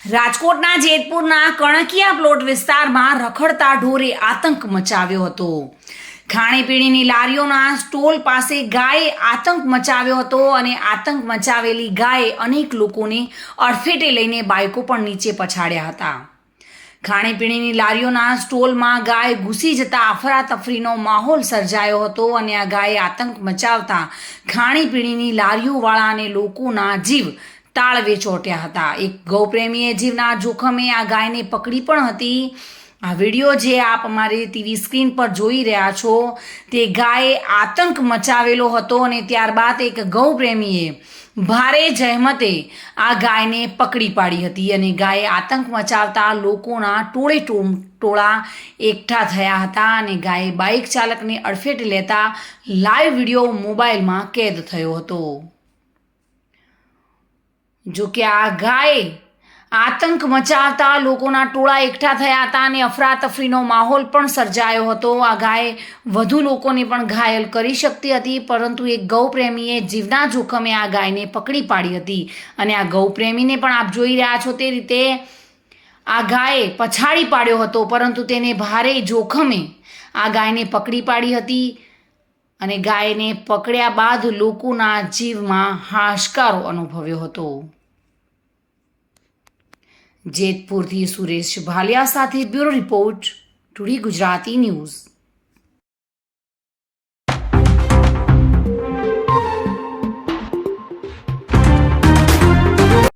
રાજકોટના જેતપુરના કણકિયા પ્લોટ વિસ્તારમાં રખડતા ઢોરે આતંક મચાવ્યો હતો. ખાણીપીણીની લારીઓના સ્ટોલ પાસે ગાયે આતંક મચાવ્યો હતો અને આતંક મચાવેલી ગાયે અનેક લોકોને અડફેટે લઈને બાઇકો પણ નીચે પછાડ્યા હતા. ખાણીપીણીની લારીઓના સ્ટોલમાં ગાય ઘૂસી જતા અફરાતફરીનો માહોલ સર્જાયો હતો અને આ ગાયે આતંક મચાવતા ખાણીપીણીની લારીઓવાળા અને લોકોના જીવ તાળવે ચોંટ્યા હતા. એક ગૌપ્રેમીએ જીવના જોખમે આ ગાયને પકડી પણ હતી. આ વિડીયો જે આપ અમારી ટીવી સ્ક્રીન પર જોઈ રહ્યા છો તે ગાયે આતંક મચાવેલો હતો અને ત્યારબાદ એક ગૌપ્રેમીએ ભારે જહેમતે આ ગાયને પકડી પાડી હતી અને ગાયે આતંક મચાવતા લોકોના ટોળા એકઠા થયા હતા અને ગાયે બાઇક ચાલકને અડફેટે લેતા લાઈવ વિડીયો મોબાઈલમાં કેદ થયો હતો. જો કે આ ગાયે આતંક મચાવતા લોકોના ટોળા એકઠા થયા હતા અને અફરાતફરીનો માહોલ પણ સર્જાયો હતો. આ ગાય વધુ લોકોને પણ ઘાયલ કરી શકતી હતી, પરંતુ એક ગૌપ્રેમીએ જીવના જોખમે આ ગાયને પકડી પાડી હતી અને આ ગૌપ્રેમીને પણ આપ જોઈ રહ્યા છો તે રીતે આ ગાયે પછાડી પાડ્યો હતો, પરંતુ તેને ભારે જોખમે આ ગાયને પકડી પાડી હતી અને ગાયને પકડ્યા બાદ લોકોના જીવમાં હાશકારો અનુભવ્યો હતો. જેતપુરથી સુરેશ ભાલિયા સાથે bureau report, today Gujarati news.